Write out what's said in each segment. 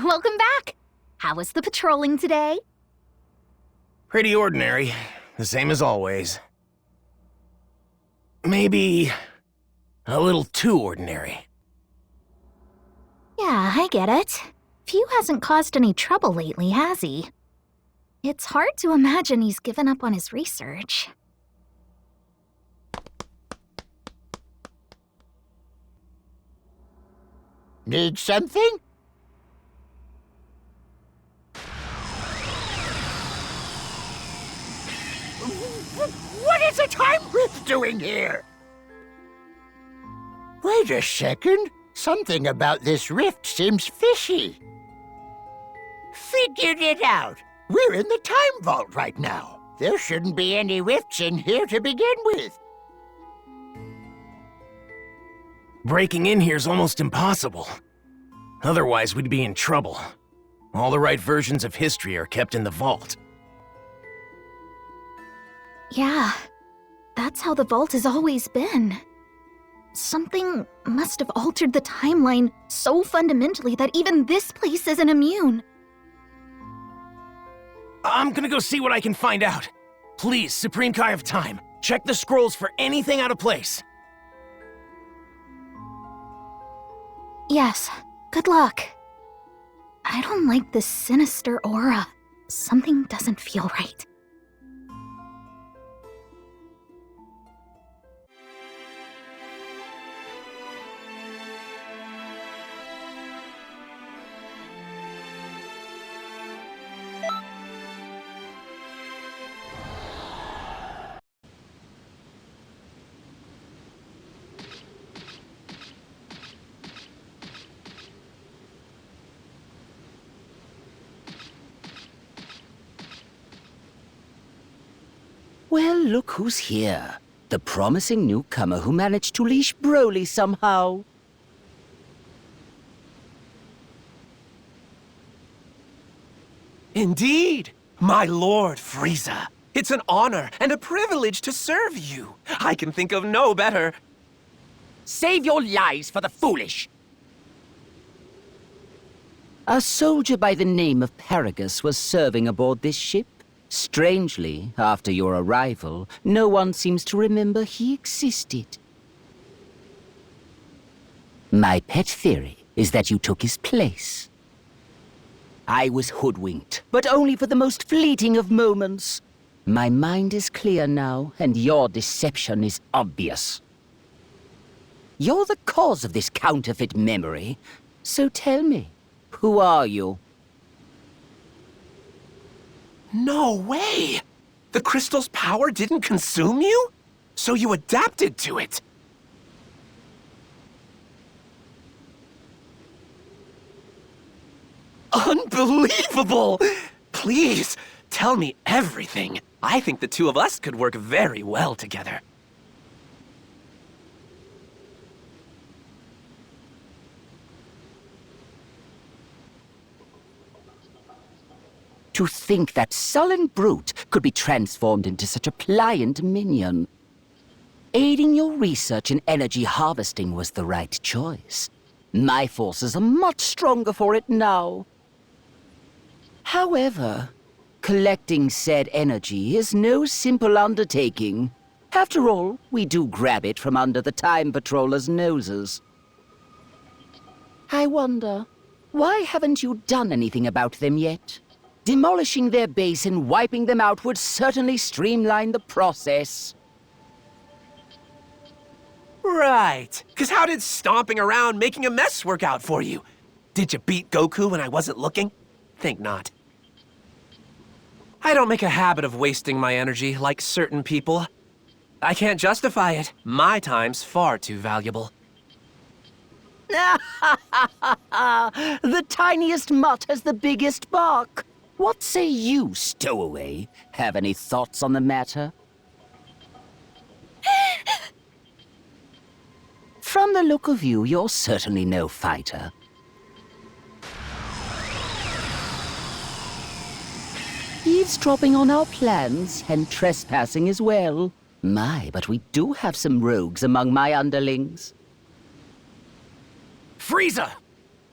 Welcome back! How was the patrolling today? Pretty ordinary. The same as always. Maybe a little too ordinary. Yeah, I get it. Few hasn't caused any trouble lately, has he? It's hard to imagine he's given up on his research. Need something? What is a time rift doing here? Wait a second. Something about this rift seems fishy. Figured it out. We're in the time vault right now. There shouldn't be any rifts in here to begin with. Breaking in here's almost impossible. Otherwise, we'd be in trouble. All the right versions of history are kept in the vault. Yeah, that's how the vault has always been. Something must have altered the timeline so fundamentally that even this place isn't immune. I'm gonna go see what I can find out. Please, Supreme Kai of Time, check the scrolls for anything out of place. Yes, good luck. I don't like this sinister aura. Something doesn't feel right. Well, look who's here. The promising newcomer who managed to leash Broly somehow. Indeed, my Lord Frieza. It's an honor and a privilege to serve you. I can think of no better. Save your lies for the foolish. A soldier by the name of Paragus was serving aboard this ship. Strangely, after your arrival, no one seems to remember he existed. My pet theory is that you took his place. I was hoodwinked, but only for the most fleeting of moments. My mind is clear now, and your deception is obvious. You're the cause of this counterfeit memory, so tell me, who are you? No way! The crystal's power didn't consume you? So you adapted to it? Unbelievable! Please, tell me everything. I think the two of us could work very well together. To think that sullen brute could be transformed into such a pliant minion. Aiding your research in energy harvesting was the right choice. My forces are much stronger for it now. However, collecting said energy is no simple undertaking. After all, we do grab it from under the Time Patrollers' noses. I wonder, why haven't you done anything about them yet? Demolishing their base and wiping them out would certainly streamline the process. Right. Because how did stomping around making a mess work out for you? Did you beat Goku when I wasn't looking? Think not. I don't make a habit of wasting my energy like certain people. I can't justify it. My time's far too valuable. The tiniest mutt has the biggest bark. What say you, stowaway? Have any thoughts on the matter? From the look of you, you're certainly no fighter. Eavesdropping on our plans and trespassing as well. My, but we do have some rogues among my underlings. Frieza!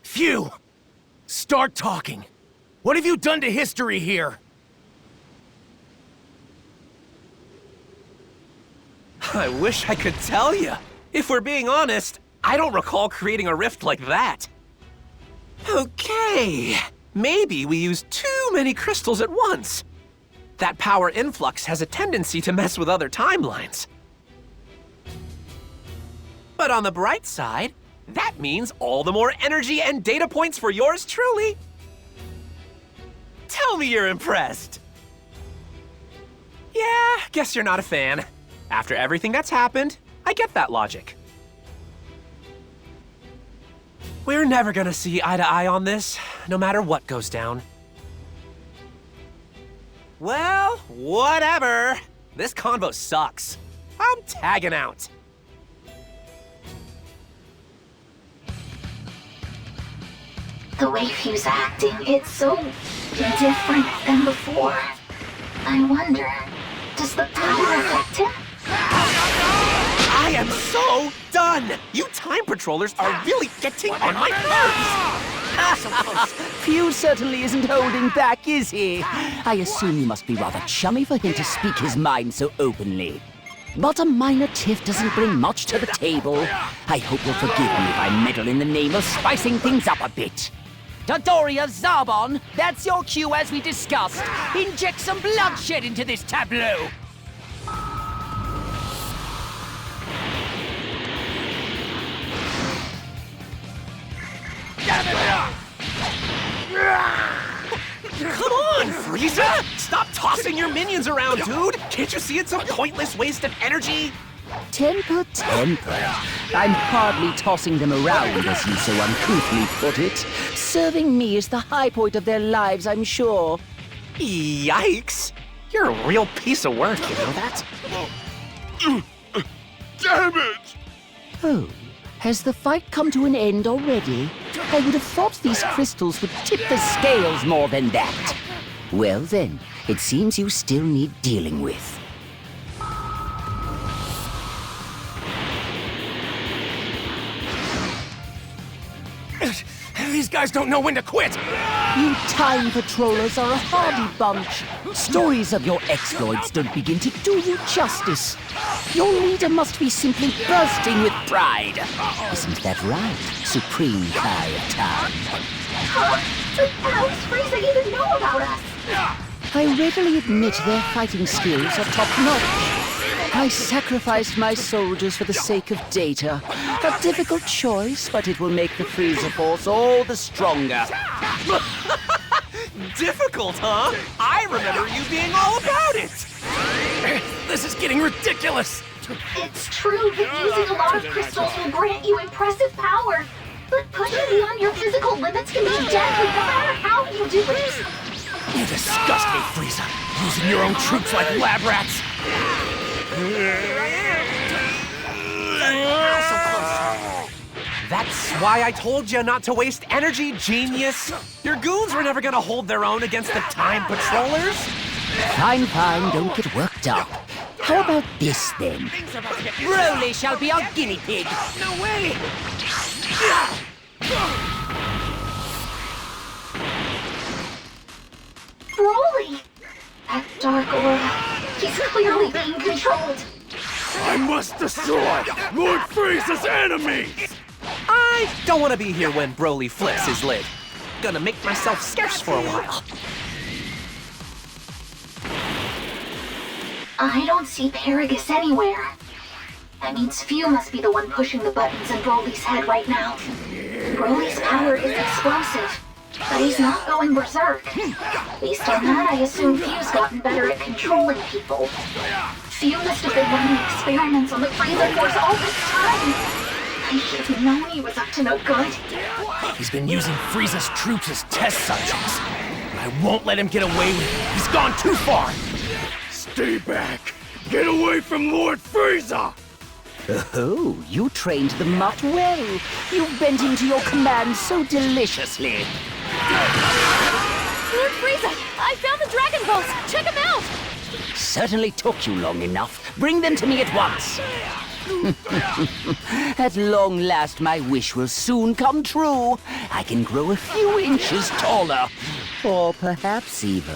Phew! Start talking. What have you done to history here? I wish I could tell you. If we're being honest, I don't recall creating a rift like that. Okay, maybe we used too many crystals at once. That power influx has a tendency to mess with other timelines. But on the bright side, that means all the more energy and data points for yours truly. Tell me you're impressed. Yeah, guess you're not a fan. After everything that's happened, I get that logic. We're never gonna see eye to eye on this, no matter what goes down. Well, whatever. This convo sucks. I'm tagging out. The way Few's acting, it's so different than before. I wonder, does the power affect him? I am so done! You time patrollers are really getting on my nerves! Few certainly isn't holding back, is he? I assume you must be rather chummy for him to speak his mind so openly. But a minor tiff doesn't bring much to the table. I hope you'll forgive me if I meddle in the name of spicing things up a bit. Dodoria Zarbon, that's your cue as we discussed. Inject some bloodshed into this tableau. Come on, Frieza! Stop tossing your minions around, dude! Can't you see it's a pointless waste of energy? Temper, temper. I'm hardly tossing them around, as you so uncouthly put it. Serving me is the high point of their lives, I'm sure. Yikes! You're a real piece of work, you know that? Damn it! Oh, has the fight come to an end already? I would have thought these crystals would tip the scales more than that. Well then, it seems you still need dealing with. These guys don't know when to quit! You time patrollers are a hardy bunch. Stories of your exploits don't begin to do you justice. Your leader must be simply bursting with pride. Isn't that right, Supreme Kai of Time? But how does Frieza even know about us? I readily admit their fighting skills are top-notch. I sacrificed my soldiers for the sake of data. A difficult choice, but it will make the Frieza Force all the stronger. Difficult, huh? I remember you being all about it! This is getting ridiculous! It's true that using a lot of crystals will grant you impressive power. But pushing beyond your physical limits can be deadly no matter how you do it. You disgust me, Frieza! Using your own troops like lab rats! That's why I told you not to waste energy, genius! Your goons were never gonna hold their own against the Time Patrollers! Fine, fine, don't get worked up. How about this, then? Broly shall be our guinea pig. No way! Broly! That dark aura, he's clearly being controlled. I must destroy Lord Frieza's enemies! I don't want to be here when Broly flips his lid. Gonna make myself scarce for a while. I don't see Paragus anywhere. That means Few must be the one pushing the buttons in Broly's head right now. Broly's power is explosive, but he's not going berserk. Based on that, I assume Few's gotten better at controlling people. Few must have been running experiments on the Frieza Force all this time. I should have known he was up to no good. He's been using Frieza's troops as test subjects. And I won't let him get away with it. He's gone too far! Stay back! Get away from Lord Frieza! Oh, you trained the mutt well. You bent into your command so deliciously. Lord Frieza! I found the Dragon Balls! Check them out! Certainly took you long enough. Bring them to me at once. At long last, my wish will soon come true. I can grow a few inches taller. Or perhaps even...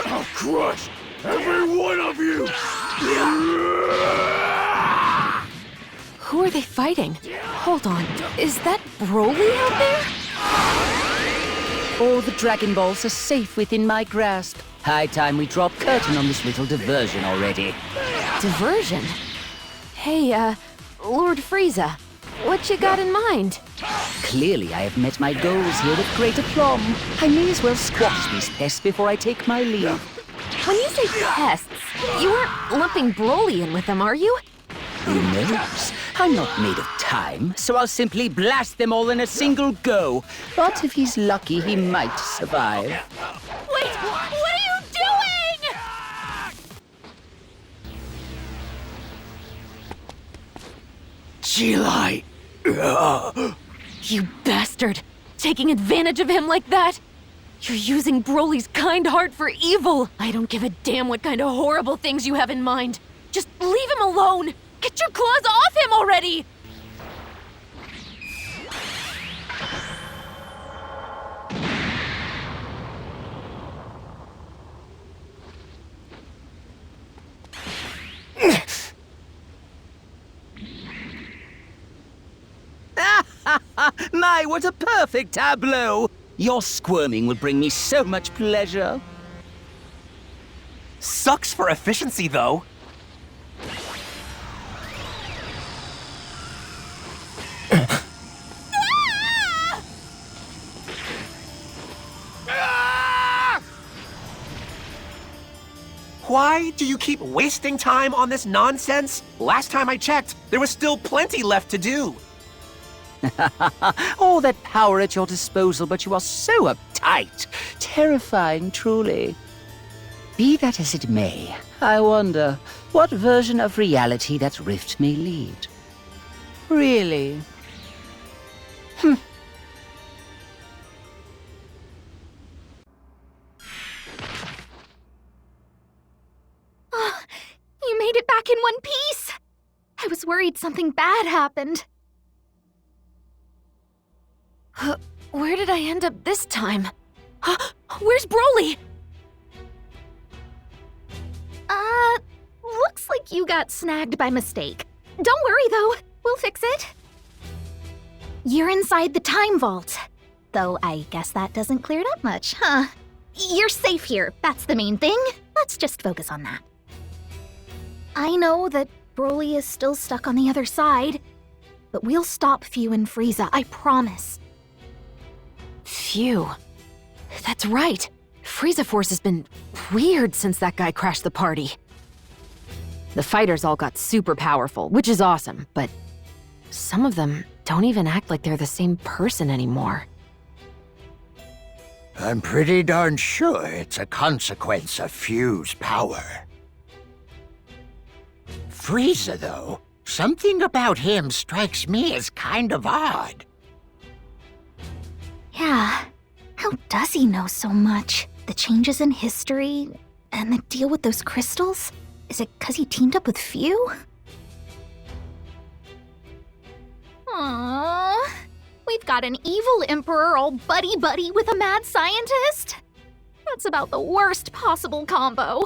I'll crush every one of you! Who are they fighting? Hold on, is that Broly out there? All the Dragon Balls are safe within my grasp. High time we drop curtain on this little diversion already. Diversion? Hey, Lord Frieza, what you got in mind? Clearly, I have met my goals here with great aplomb. I may as well squash these pests before I take my leave. When you say pests, you aren't lumping Broly in with them, are you? Who knows? I'm not made of time, so I'll simply blast them all in a single go. But if he's lucky, he might survive. Wait, what are you doing? Cheelai! You bastard! Taking advantage of him like that? You're using Broly's kind heart for evil! I don't give a damn what kind of horrible things you have in mind. Just leave him alone! Get your claws off him already! My, what a perfect tableau! Your squirming will bring me so much pleasure. Sucks for efficiency, though. Why do you keep wasting time on this nonsense? Last time I checked, there was still plenty left to do. All that power at your disposal, but you are so uptight. Terrifying, truly. Be that as it may, I wonder what version of reality that rift may lead. Really? You made it back in one piece! I was worried something bad happened. Where did I end up this time? Where's Broly? Looks like you got snagged by mistake. Don't worry, though. We'll fix it. You're inside the time vault. Though I guess that doesn't clear it up much, huh? You're safe here. That's the main thing. Let's just focus on that. I know that Broly is still stuck on the other side, but we'll stop Phew and Frieza, I promise. Phew. That's right. Frieza Force has been weird since that guy crashed the party. The fighters all got super powerful, which is awesome, but some of them don't even act like they're the same person anymore. I'm pretty darn sure it's a consequence of Phew's power. Frieza, though, something about him strikes me as kind of odd. Yeah, how does he know so much? The changes in history, and the deal with those crystals? Is it 'cause he teamed up with Phew? Aww, we've got an evil emperor all buddy-buddy with a mad scientist? That's about the worst possible combo.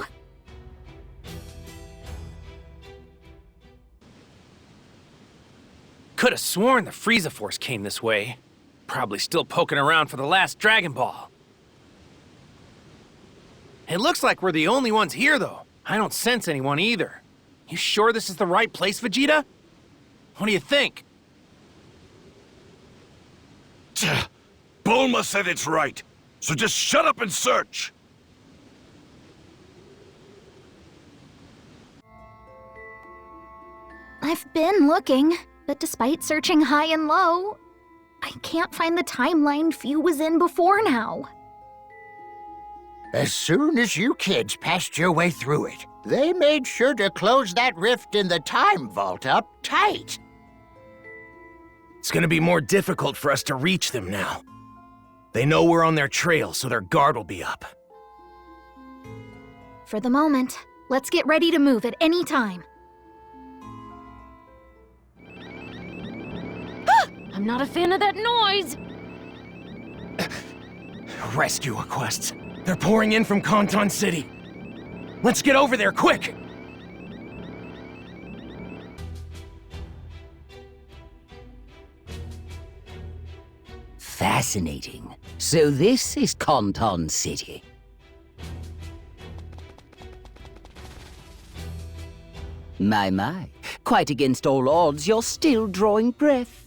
Could have sworn the Frieza Force came this way. Probably still poking around for the last Dragon Ball. It looks like we're the only ones here, though. I don't sense anyone either. You sure this is the right place, Vegeta? What do you think? Bulma said it's right, so just shut up and search! I've been looking, but despite searching high and low, I can't find the timeline Phew was in before now. As soon as you kids passed your way through it, they made sure to close that rift in the time vault up tight. It's gonna be more difficult for us to reach them now. They know we're on their trail, so their guard will be up. For the moment, let's get ready to move at any time. not a fan of that noise. Rescue requests. They're pouring in from Kanton City. Let's get over there, quick! Fascinating. So this is Kanton City. My. Quite against all odds, you're still drawing breath.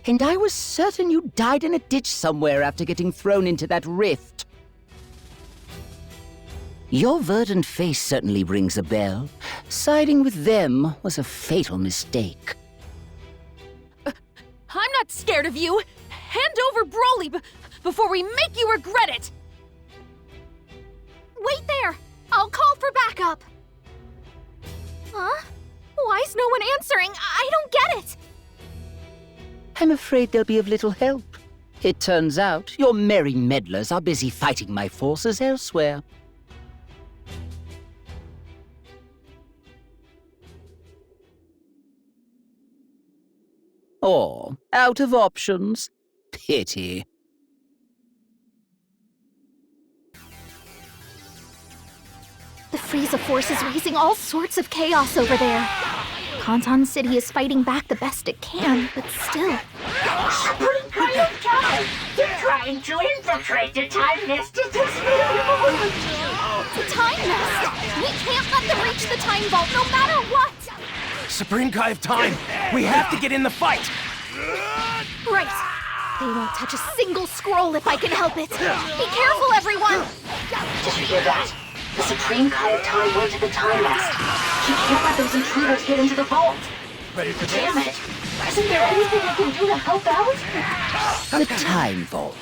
And I was certain you died in a ditch somewhere after getting thrown into that rift. Your verdant face certainly rings a bell. Siding with them was a fatal mistake. I'm not scared of you. Hand over Broly before we make you regret it. Wait there! I'll call for backup! Huh? Why is no one answering? I don't get it! I'm afraid they'll be of little help. It turns out your merry meddlers are busy fighting my forces elsewhere. Or out of options. Pity. The Frieza force is raising all sorts of chaos over there. Kanton City is fighting back the best it can, but still. Supreme Kai of Time! They're trying to infiltrate the Time Nest in this world! The Time Nest! We can't let them reach the Time Vault no matter what! Supreme Kai of Time! We have to get in the fight! Right. They won't touch a single scroll if I can help it. Be careful, everyone! Did you hear that? The Supreme Kai of Time went to the Time Nest. You can't let those intruders get into the vault. Ready for Damn it! Isn't there anything I can do to help out? The Time Vault.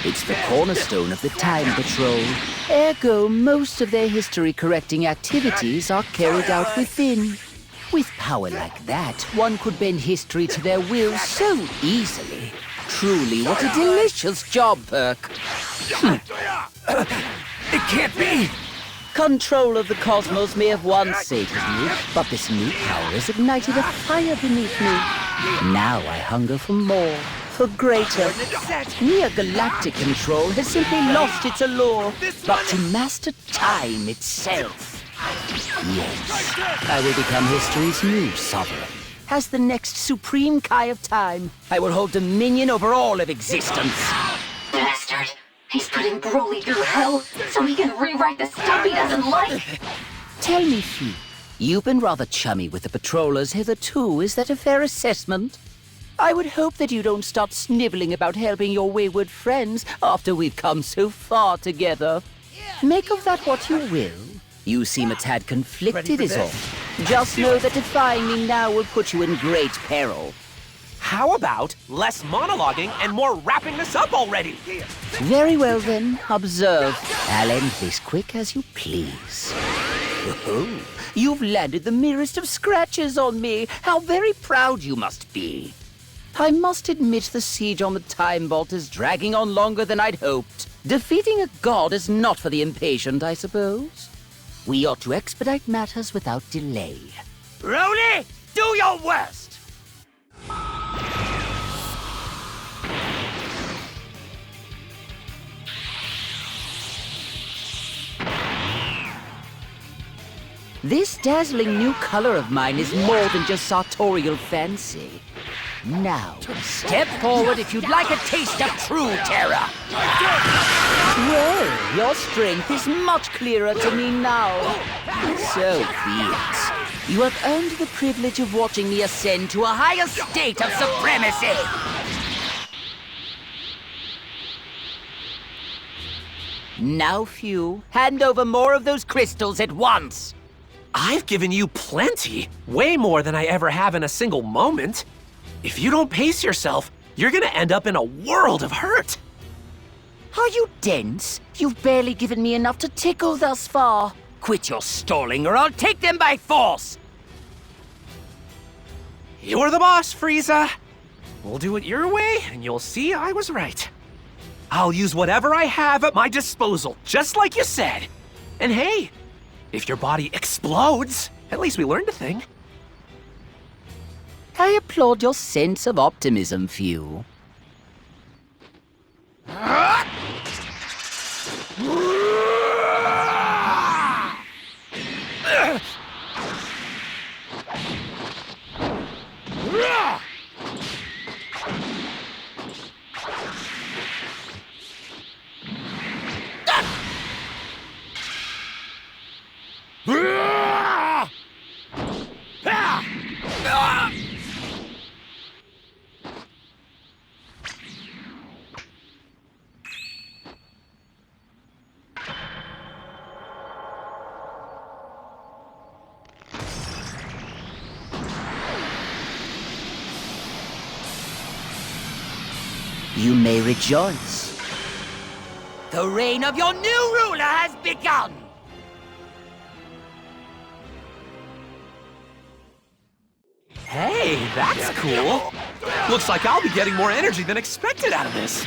It's the cornerstone of the Time Patrol. Ergo, most of their history-correcting activities are carried out within. With power like that, one could bend history to their will so easily. Truly, what a delicious job, Perk. It can't be! Control of the cosmos may have once sated me, but this new power has ignited a fire beneath me. Now I hunger for more, for greater. Mere galactic control has simply lost its allure, but to master time itself. Yes, I will become history's new sovereign. As the next Supreme Kai of Time, I will hold dominion over all of existence. Bastard! He's putting Broly through hell so he can rewrite the stuff he doesn't like! Tell me, Phi, you've been rather chummy with the patrollers hitherto. Is that a fair assessment? I would hope that you don't start sniveling about helping your wayward friends after we've come so far together. Make of that what you will. You seem a tad conflicted is all. Just know that defying me now will put you in great peril. How about less monologuing and more wrapping this up already? Very well then, observe. I'll end this quick as you please. Oh, you've landed the merest of scratches on me. How very proud you must be. I must admit the siege on the Time Vault is dragging on longer than I'd hoped. Defeating a god is not for the impatient, I suppose. We ought to expedite matters without delay. Broly, do your worst! This dazzling new color of mine is more than just sartorial fancy. Now, step forward if you'd like a taste of true terror. Well, your strength is much clearer to me now. So be it. You have earned the privilege of watching me ascend to a higher state of supremacy. Now, Phi, hand over more of those crystals at once. I've given you plenty. Way more than I ever have in a single moment. If you don't pace yourself, you're gonna end up in a world of hurt. Are you dense? You've barely given me enough to tickle thus far. Quit your stalling or I'll take them by force. You're the boss, Frieza. We'll do it your way, and you'll see I was right. I'll use whatever I have at my disposal, just like you said. And hey, if your body explodes, at least we learned a thing. I applaud your sense of optimism, Few. You may rejoice. The reign of your new ruler has begun! Hey, that's cool. Looks like I'll be getting more energy than expected out of this.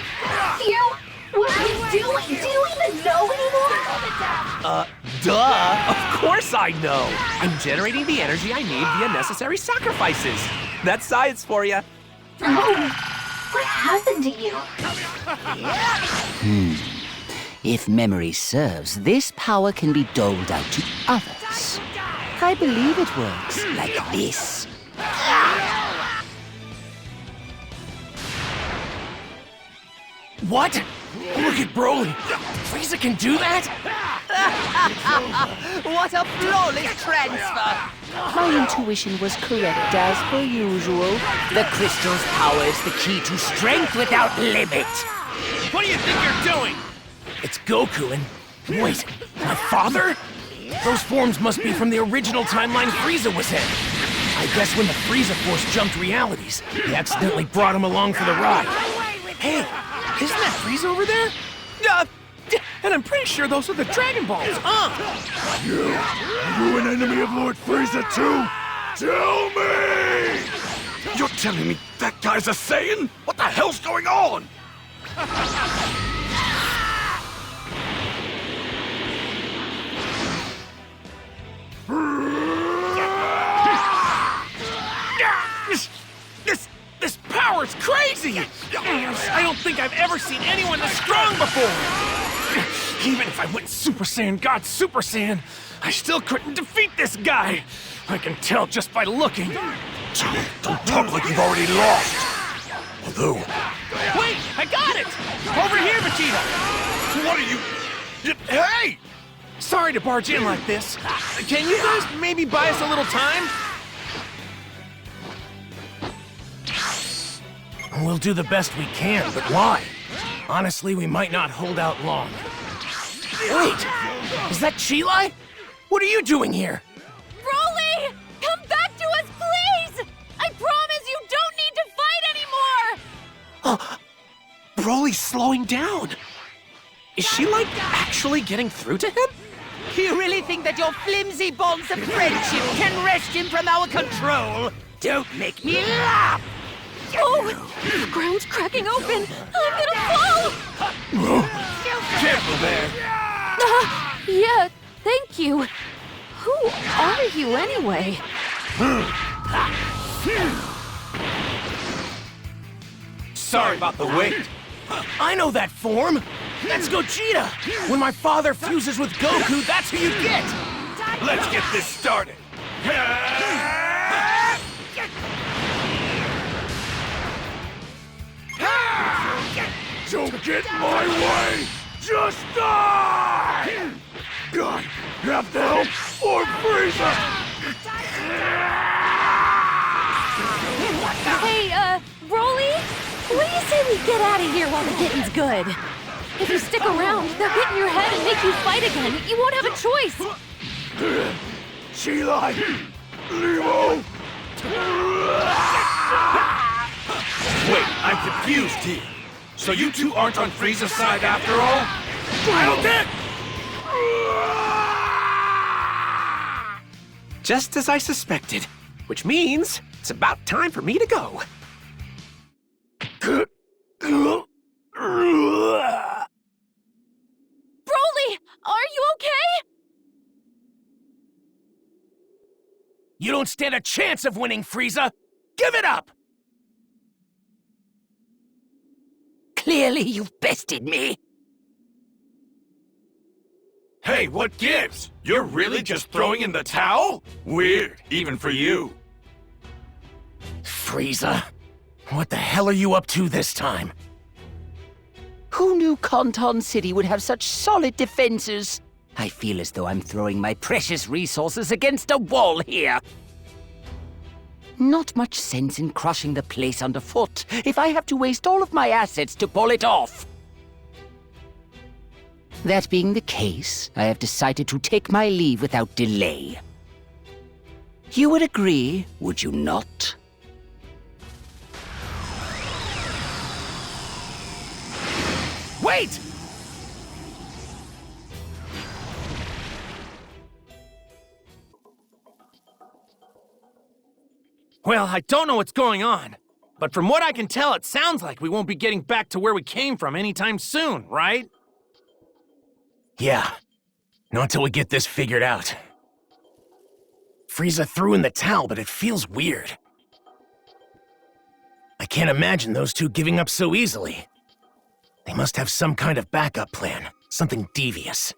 Phew! What are you doing? Do you even know anymore? Duh! Of course I know! I'm generating the energy I need via necessary sacrifices. That's science for you. What happened to you? If memory serves, this power can be doled out to others. I believe it works like this. What? Look at Broly. Frieza can do that? What a flawless transfer! My intuition was correct as per usual. The crystal's power is the key to strength without limit. What do you think you're doing? It's Goku and... Wait, my father? Those forms must be from the original timeline Frieza was in. I guess when the Frieza Force jumped realities, he accidentally brought him along for the ride. Hey, isn't that Frieza over there? And I'm pretty sure those are the Dragon Balls, huh? You an enemy of Lord Frieza too? Tell me! You're telling me that guy's a Saiyan? What the hell's going on? This power's crazy! I don't think I've ever seen anyone this strong before! Even if I went Super Saiyan God Super Saiyan, I still couldn't defeat this guy! I can tell just by looking. Don't talk like you've already lost. Although... Wait! I got it! Over here, Vegeta! What are you... Hey! Sorry to barge in like this. Can you guys maybe buy us a little time? We'll do the best we can, but why? Honestly, we might not hold out long. Wait! Is that Cheelai? What are you doing here? Broly! Come back to us, please! I promise you don't need to fight anymore! Broly's slowing down. Is she, like, actually getting through to him? You really think that your flimsy bonds of friendship can wrest him from our control? Don't make me laugh! Oh! The ground's cracking open! I'm gonna fall! Careful there! Yeah, thank you. Who are you, anyway? Sorry about the wait. I know that form! That's Gogeta! When my father fuses with Goku, that's who you get! Let's get this started. Don't get in my way! Just die! God, have to help Lord Frieza! Hey, Broly? What do you say we get out of here while the getting's good? If you stick around, they'll get in your head and make you fight again. You won't have a choice. Cheelai! Nemo! Wait, I'm confused here. So you two aren't on Frieza's side after all? Just as I suspected. Which means it's about time for me to go. Broly, are you okay? You don't stand a chance of winning, Frieza! Give it up! Clearly, you've bested me. Hey, what gives? You're really just throwing in the towel? Weird, even for you. Frieza, what the hell are you up to this time? Who knew Kanton City would have such solid defenses? I feel as though I'm throwing my precious resources against a wall here. Not much sense in crushing the place underfoot if I have to waste all of my assets to pull it off. That being the case, I have decided to take my leave without delay. You would agree, would you not? Wait! Well, I don't know what's going on, but from what I can tell, it sounds like we won't be getting back to where we came from anytime soon, right? Yeah, not until we get this figured out. Frieza threw in the towel, but it feels weird. I can't imagine those two giving up so easily. They must have some kind of backup plan, something devious.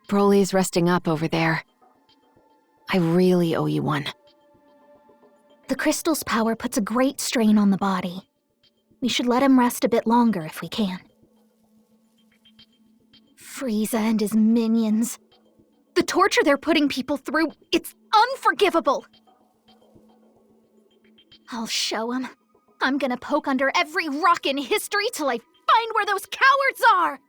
Broly's resting up over there. I really owe you one. The crystal's power puts a great strain on the body. We should let him rest a bit longer if we can. Frieza and his minions. The torture they're putting people through, it's unforgivable! I'll show him. I'm gonna poke under every rock in history till I find where those cowards are!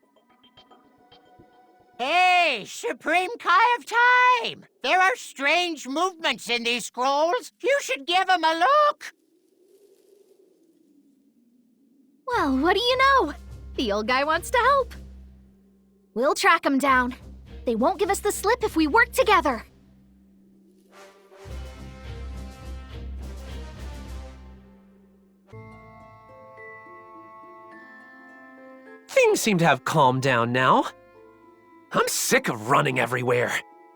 Hey, Supreme Kai of Time! There are strange movements in these scrolls. You should give them a look. Well, what do you know? The old guy wants to help. We'll track them down. They won't give us the slip if we work together. Things seem to have calmed down now. I'm sick of running everywhere.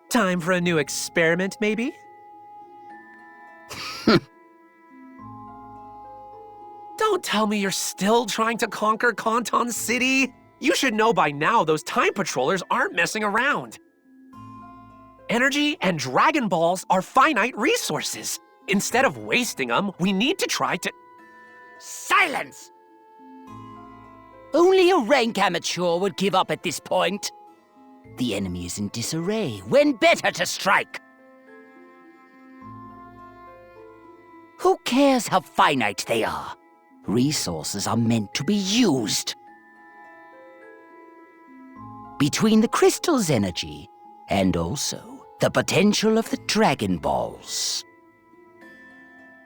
Time for a new experiment, maybe? Don't tell me you're still trying to conquer Kanton City. You should know by now those time patrollers aren't messing around. Energy and Dragon Balls are finite resources. Instead of wasting them, we need to try to... Silence! Only a rank amateur would give up at this point. The enemy is in disarray. When better to strike? Who cares how finite they are? Resources are meant to be used. Between the crystal's energy and also the potential of the Dragon Balls.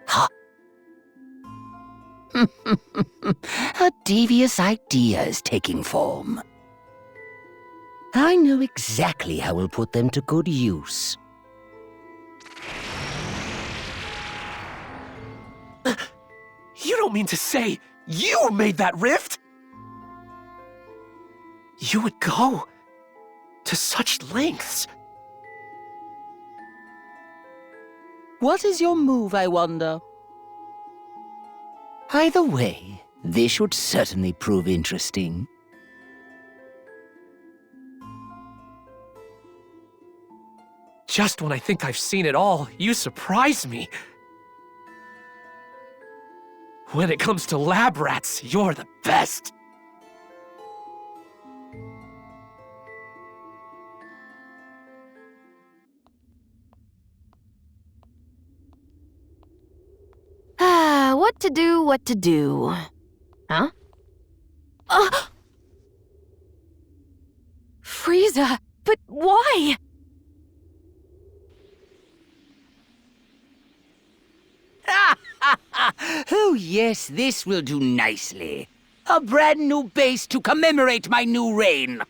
Ha! A devious idea is taking form. I know exactly how we'll put them to good use. You don't mean to say you made that rift? You would go to such lengths. What is your move, I wonder? Either way, this should certainly prove interesting. Just when I think I've seen it all, you surprise me. When it comes to lab rats, you're the best. What to do, what to do. Huh? Frieza, but why? Oh yes, this will do nicely. A brand new base to commemorate my new reign.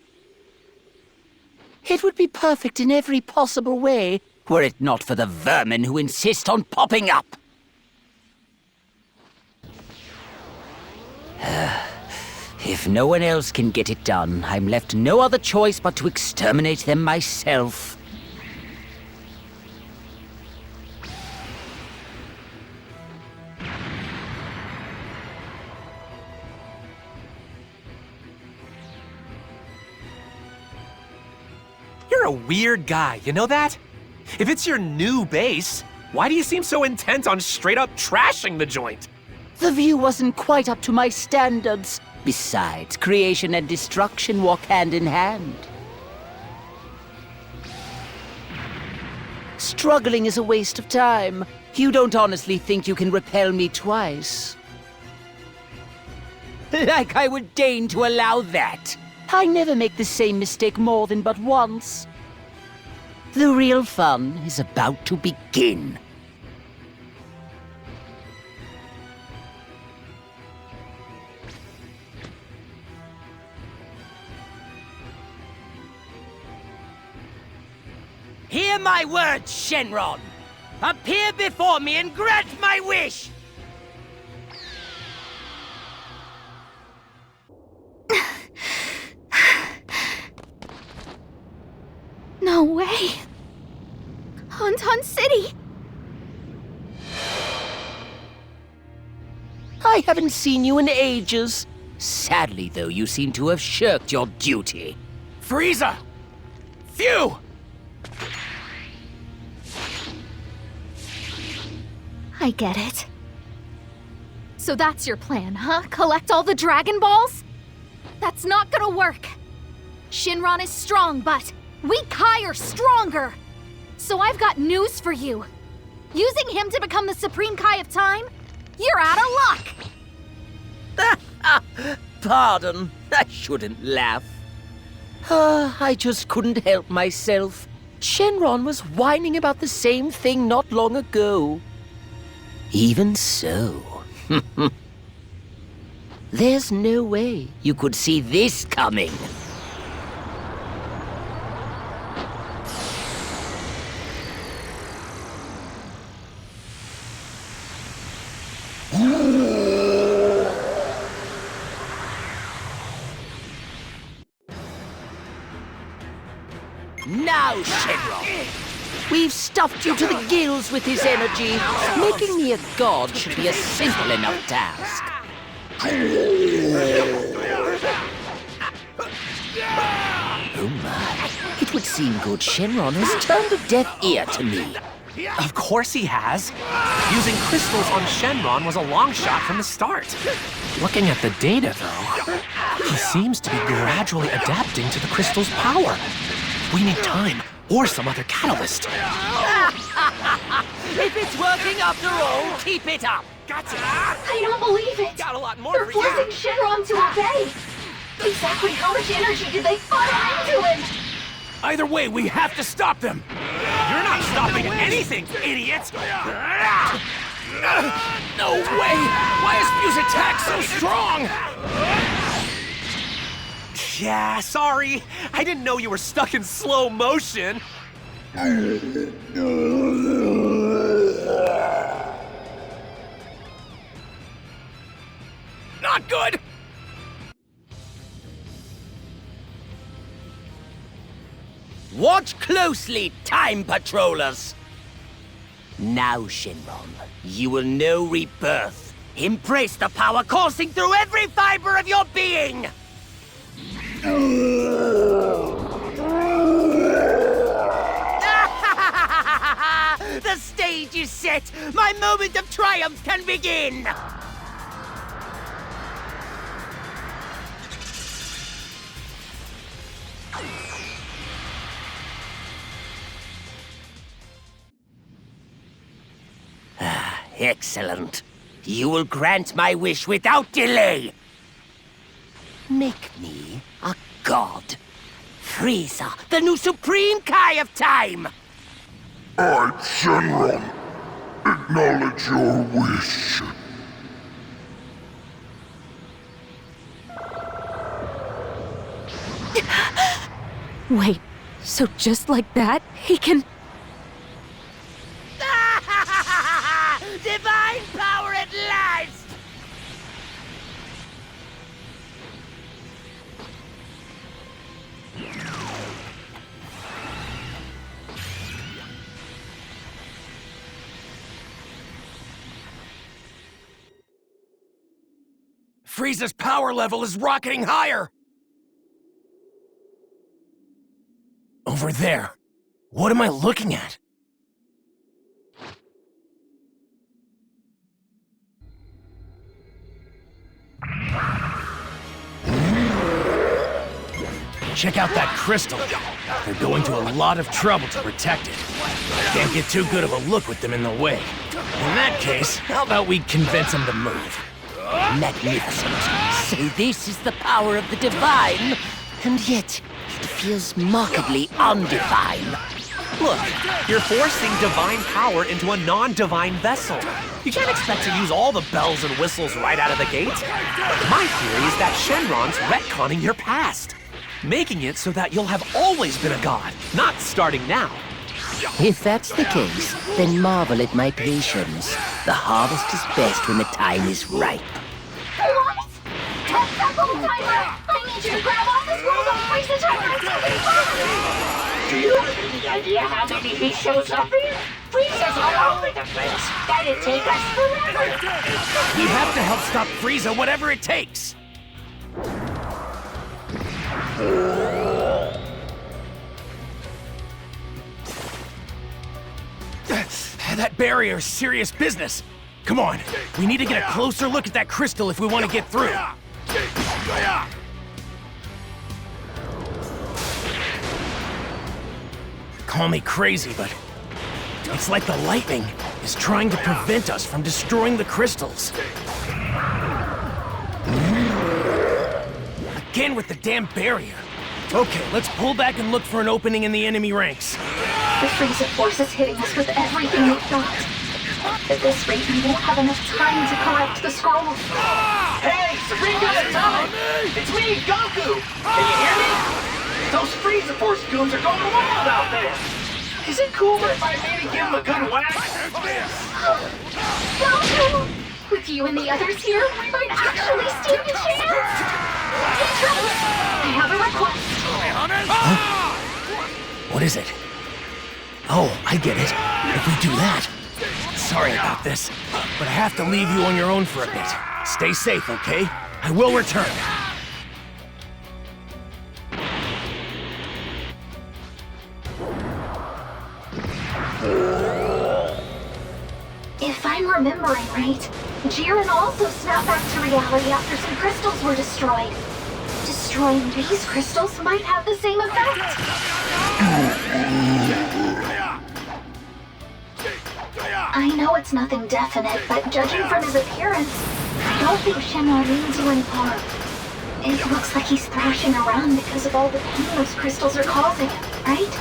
It would be perfect in every possible way, were it not for the vermin who insist on popping up. If no one else can get it done, I'm left no other choice but to exterminate them myself. You're a weird guy, you know that? If it's your new base, why do you seem so intent on straight up trashing the joint? The view wasn't quite up to my standards. Besides, creation and destruction walk hand in hand. Struggling is a waste of time. You don't honestly think you can repel me twice? Like I would deign to allow that. I never make the same mistake more than but once. The real fun is about to begin. Hear my words, Shenron! Appear before me and grant my wish! No way! Honton City! I haven't seen you in ages. Sadly, though, you seem to have shirked your duty. Frieza! Phew! I get it. So that's your plan, huh? Collect all the Dragon Balls? That's not gonna work. Shinron is strong, but we Kai are stronger! So I've got news for you. Using him to become the Supreme Kai of Time? You're out of luck! Pardon, I shouldn't laugh. I just couldn't help myself. Shenron was whining about the same thing not long ago. Even so, there's no way you could see this coming. Now, Shenron! We've stuffed you to the gills with his energy. Making me a god should be a simple enough task. Oh my. It would seem good Shenron has turned a deaf ear to me. Of course he has. Using crystals on Shenron was a long shot from the start. Looking at the data, though, he seems to be gradually adapting to the crystal's power. We need time, or some other catalyst. If it's working after all, keep it up. Gotcha. I don't believe it! Got a lot more They're for you. forcing Shenron to obey! Exactly how much energy did they funnel into him? Either way, we have to stop them! You're not stopping anything, idiot! No way! Why is Few's attack so strong? Yeah, sorry. I didn't know you were stuck in slow motion. Not good! Watch closely, Time Patrollers! Now, Shenron, you will know rebirth. Embrace the power coursing through every fiber of your being! The stage is set! My moment of triumph can begin! Excellent. You will grant my wish without delay. Make me a god. Frieza, the new Supreme Kai of Time! I, Shenron, acknowledge your wish. Wait, so just like that, he can... Divine power at last! Frieza's power level is rocketing higher! Over there. What am I looking at? Check out that crystal. They're going to a lot of trouble to protect it. Can't get too good of a look with them in the way. In that case, how about we convince them to move? Magnificent. So this is the power of the divine, and yet it feels markedly undivine. Look, you're forcing divine power into a non-divine vessel. You can't expect to use all the bells and whistles right out of the gate. My theory is that Shenron's retconning your past, making it so that you'll have always been a god, not starting now. If that's the case, then marvel at my patience. The harvest is best when the time is ripe. What? That's the whole timer! I need you to grab all this world off Freeza's timer and take it fast! Do you have any idea how many he shows up in? Frieza's all over the place. That'd take us forever. We have to help stop Frieza, whatever it takes! That barrier's serious business. Come on, we need to get a closer look at that crystal if we want to get through. Call me crazy, but it's like the lightning is trying to prevent us from destroying the crystals. Again with the damn barrier. Okay, let's pull back and look for an opening in the enemy ranks. The Frieza force is hitting us with everything they've got. At this rate, we won't have enough time to collect the scrolls. Hey, Saga time! It's me, Goku! Can you hear me? Those Frieza Force goons are going wild out there! Is it cooler if I maybe give them a good whack? Goku! With you and the others here, we might actually stand a chance! I have a request. Huh? What is it? Oh, I get it. If we do that. Sorry about this, but I have to leave you on your own for a bit. Stay safe, okay? I will return. If I'm remembering right, Jiren also snapped back to reality after some crystals were destroyed. Destroying these crystals might have the same effect. I know it's nothing definite, but judging from his appearance, I don't think Shenron means you any harm. It looks like he's thrashing around because of all the pain those crystals are causing, right?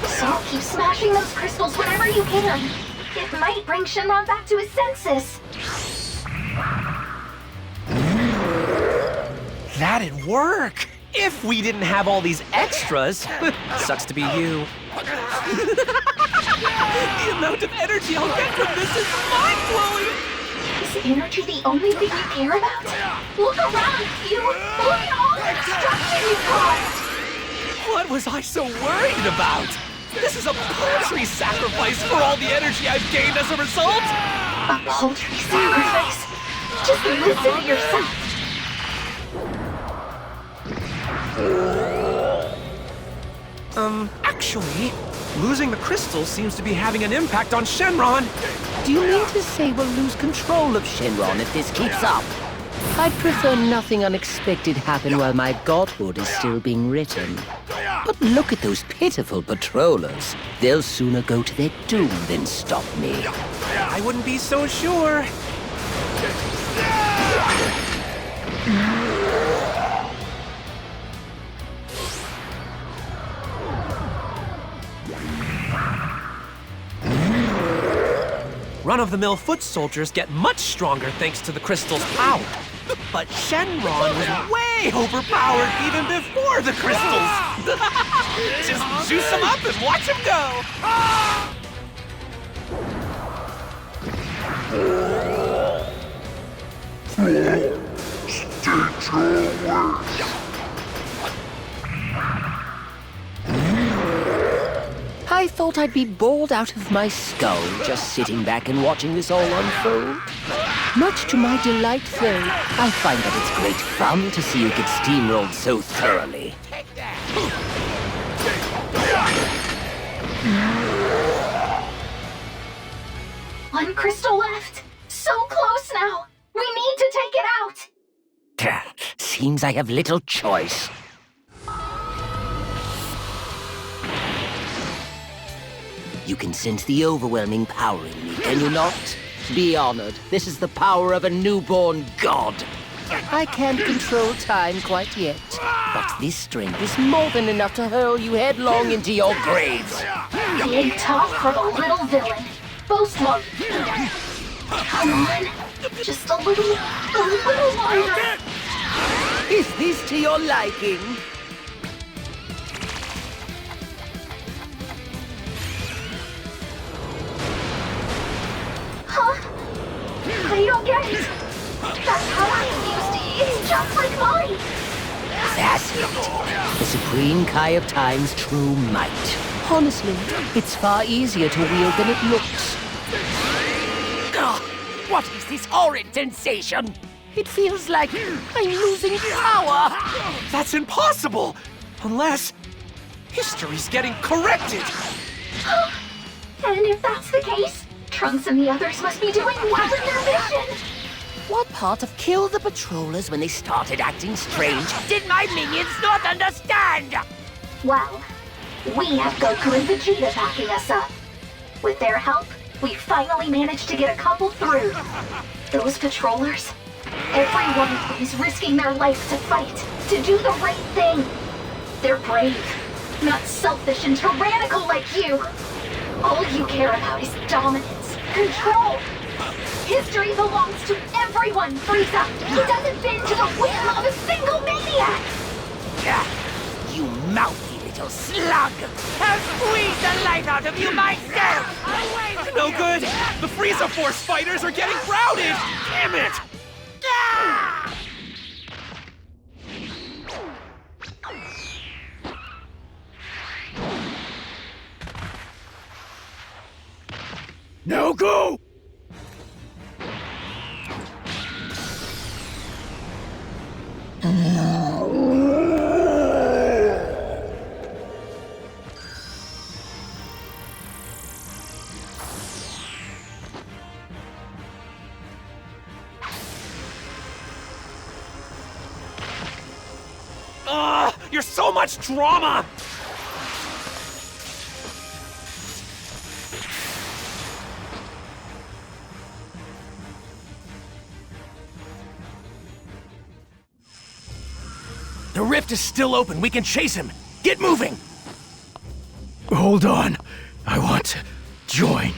So keep smashing those crystals whenever you can. It might bring Shenron back to his senses. That'd work! If we didn't have all these extras. Sucks to be you. The amount of energy I'll get from this is mind-blowing! Is energy the only thing you care about? Look around you! Look at all the destruction you've caused! What was I so worried about? This is a paltry sacrifice for all the energy I've gained as a result! A paltry sacrifice? Just listen to yourself! Actually, losing the crystals seems to be having an impact on Shenron. Do you mean to say we'll lose control of Shenron if this keeps up? I'd prefer nothing unexpected happen while my godhood is still being written. But look at those pitiful patrollers. They'll sooner go to their doom than stop me. I wouldn't be so sure. Run-of-the-mill foot soldiers get much stronger thanks to the crystal's power. But Shenron was way overpowered even before the crystals. Just juice him up and watch him go. I I thought I'd be bored out of my skull just sitting back and watching this all unfold. Much to my delight, though, I find that it's great fun to see you get steamrolled so thoroughly. One crystal left. So close now. We need to take it out. Seems I have little choice. You can sense the overwhelming power in me, can you not? Be honored. This is the power of a newborn god. I can't control time quite yet, but this strength is more than enough to hurl you headlong into your graves. Big talk for the little villain. Boast mode. Come on. Just a little longer. Is this to your liking? Huh? I don't get it. That power you used is just like mine. That's it. The Supreme Kai of Time's true might. Honestly, it's far easier to wield than it looks. Ugh, what is this horrid sensation? It feels like I'm losing power. That's impossible! Unless history's getting corrected! And if that's the case, Trunks and the others must be doing well in their mission. What part of Kill the Patrollers when they started acting strange did my minions not understand? Well, we have Goku and Vegeta backing us up. With their help, we finally managed to get a couple through. Those patrollers, every one of them is risking their life to fight, to do the right thing. They're brave, not selfish and tyrannical like you. All you care about is dominance, control. History belongs to everyone, Frieza. It doesn't bend to the whim of a single maniac. You mouthy little slug! I'll squeeze the life out of you myself! No good! The Frieza Force fighters are getting routed! Damn it! Now go! You're so much drama! The rift is still open. We can chase him. Get moving! Hold on. I want to join.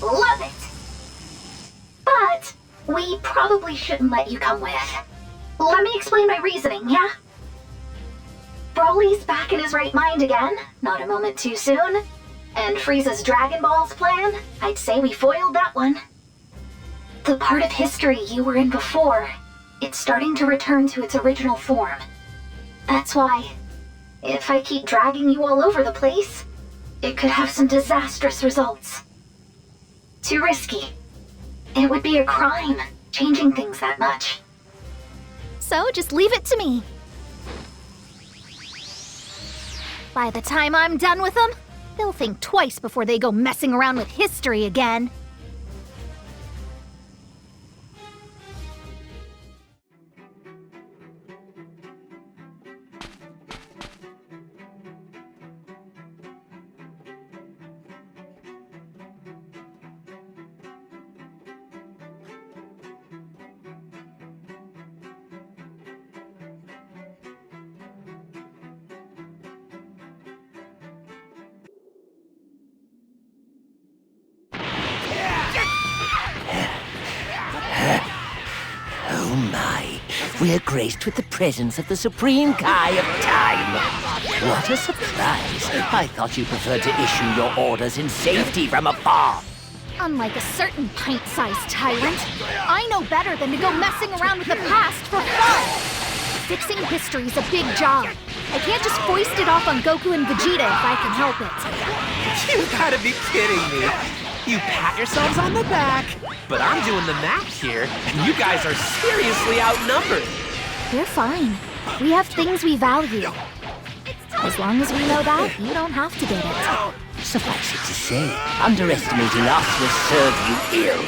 Love it. But we probably shouldn't let you come with. Let me explain my reasoning, yeah? Broly's back in his right mind again, not a moment too soon. And Frieza's Dragon Balls plan, I'd say we foiled that one. The part of history you were in before, it's starting to return to its original form. That's why, if I keep dragging you all over the place, it could have some disastrous results. Too risky. It would be a crime, changing things that much. So just leave it to me. By the time I'm done with them, they'll think twice before they go messing around with history again. Oh my, we're graced with the presence of the Supreme Kai of Time. What a surprise. I thought you preferred to issue your orders in safety from afar. Unlike a certain pint-sized tyrant, I know better than to go messing around with the past for fun. Fixing history's a big job. I can't just foist it off on Goku and Vegeta if I can help it. You gotta be kidding me. You pat yourselves on the back, but I'm doing the math here, and you guys are seriously outnumbered. We're fine. We have things we value. As long as we know that, you don't have to get it. Suffice it to say, underestimating us will serve you ill.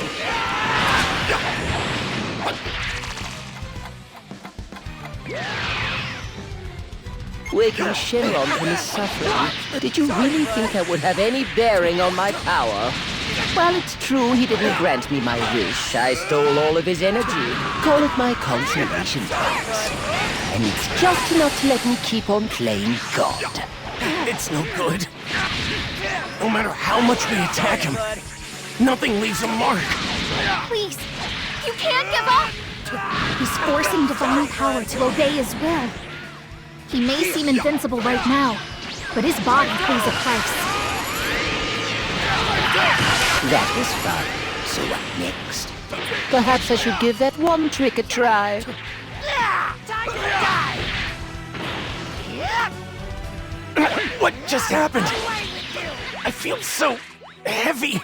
Waking Shenron from his suffering, did you really think that would have any bearing on my power? Well, it's true he didn't grant me my wish. I stole all of his energy. Call it my consolation prize. And it's just enough to let me keep on playing God. It's no good. No matter how much we attack him, nothing leaves a mark. Please, you can't give up! He's forcing divine power to obey his will. He may seem invincible right now, but his body pays a price. That was fun. So what next? Perhaps I should give that one trick a try. What just happened? I feel so heavy.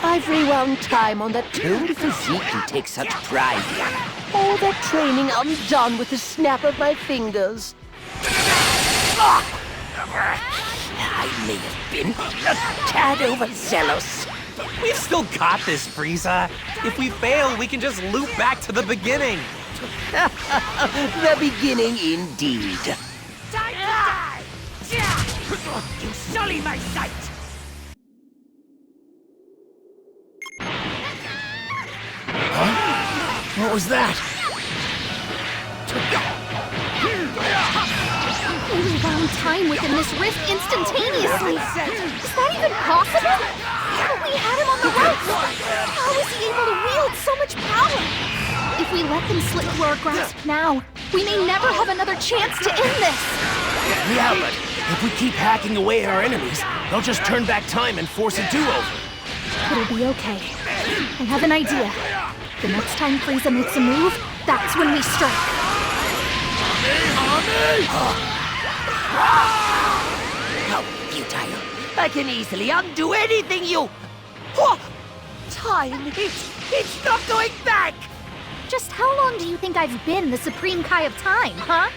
I've rewound time on that toned physique you take such pride in. All that training undone with the snap of my fingers. I may have been a tad overzealous. We've still got this, Frieza. If we fail, we can just loop back to the beginning. The beginning indeed. You sully my sight! What was that? We rewound time within this rift instantaneously. Is that even possible? But we had him on the ropes. How is he able to wield so much power? If we let them slip through our grasp now, we may never have another chance to end this. Yeah, but if we keep hacking away at our enemies, they'll just turn back time and force a do-over. It'll be okay. I have an idea. The next time Frieza makes a move, that's when we strike. How futile. I can easily undo anything you... Oh, time, it's not going back! Just how long do you think I've been the Supreme Kai of Time, huh?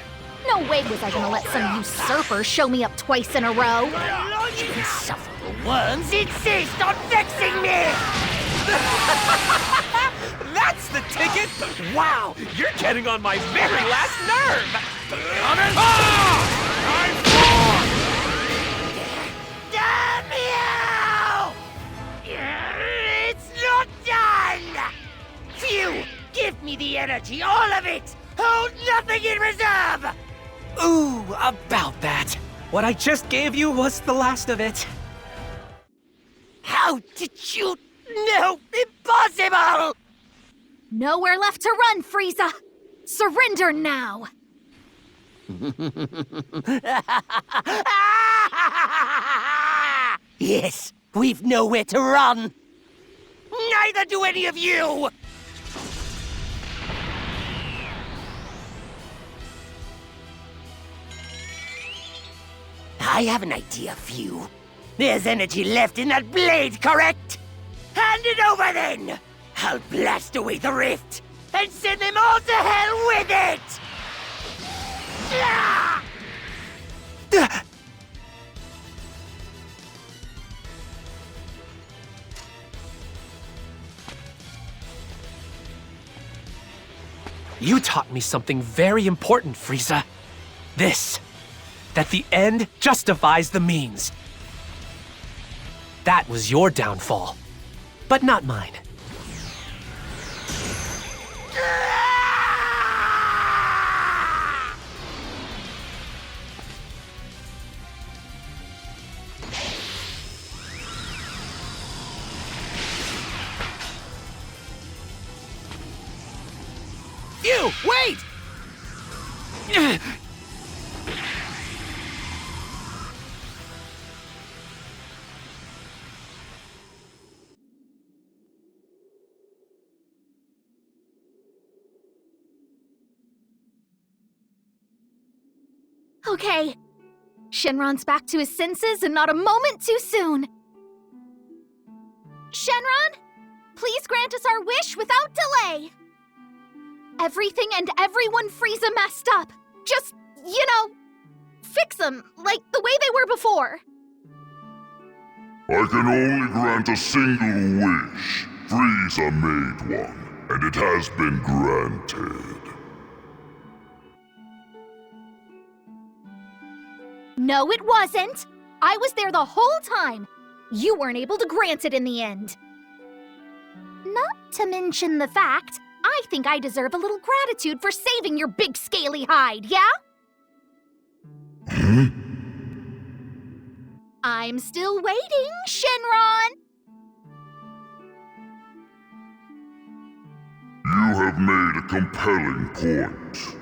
No way was I gonna let some usurper show me up twice in a row. You insufferable worms insist on vexing me! That's the ticket! Wow, you're getting on my very last nerve! Damn you! It's not done! Phew! Give me the energy, all of it! Hold nothing in reserve! Ooh, about that. What I just gave you was the last of it. How did you know? Impossible! Nowhere left to run, Frieza! Surrender now! Yes, we've nowhere to run. Neither do any of you! I have an idea for you. There's energy left in that blade, correct? Hand it over then! I'll blast away the rift and send them all to hell with it! Ah! You taught me something very important, Frieza. This. That the end justifies the means. That was your downfall, but not mine. You, wait! Okay. Shenron's back to his senses and not a moment too soon. Shenron, please grant us our wish without delay. Everything and everyone Frieza messed up. Just, fix them like the way they were before. I can only grant a single wish. Frieza made one, and it has been granted. No, it wasn't. I was there the whole time. You weren't able to grant it in the end. Not to mention the fact, I think I deserve a little gratitude for saving your big scaly hide, yeah? I'm still waiting, Shenron! You have made a compelling point.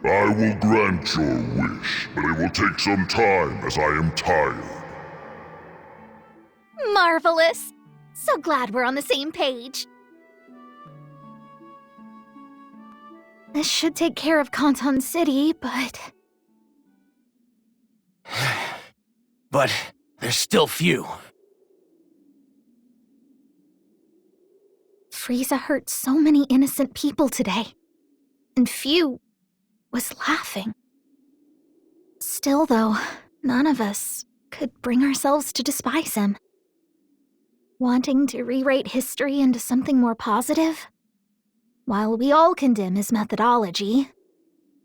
I will grant your wish, but it will take some time as I am tired. Marvelous! So glad we're on the same page. This should take care of Kanton City, but... But there's still few. Frieza hurt so many innocent people today, and few was laughing. Still, though, none of us could bring ourselves to despise him. Wanting to rewrite history into something more positive? While we all condemn his methodology,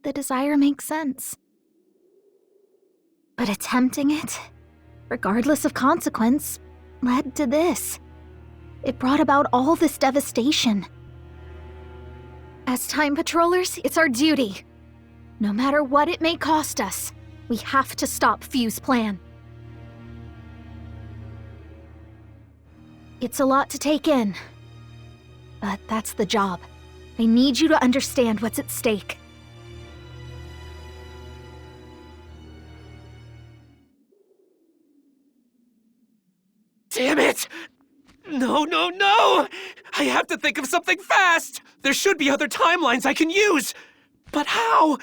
the desire makes sense. But attempting it, regardless of consequence, led to this. It brought about all this devastation. As Time Patrollers, it's our duty. No matter what it may cost us, we have to stop Fu's plan. It's a lot to take in, but that's the job. I need you to understand what's at stake. Damn it! No, no, no! I have to think of something fast! There should be other timelines I can use! But how?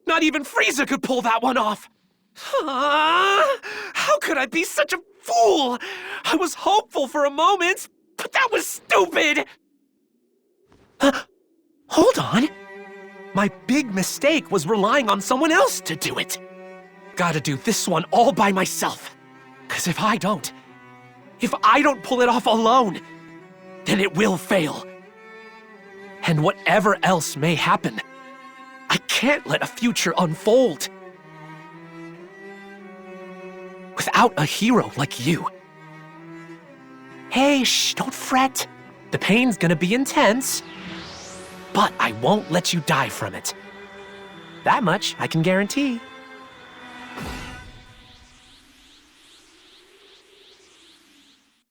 Not even Frieza could pull that one off! How could I be such a fool? I was hopeful for a moment, but that was stupid! Hold on! My big mistake was relying on someone else to do it! Gotta do this one all by myself. 'Cause if I don't pull it off alone, then it will fail. And whatever else may happen, I can't let a future unfold without a hero like you. Hey, shh, don't fret. The pain's gonna be intense, but I won't let you die from it. That much I can guarantee.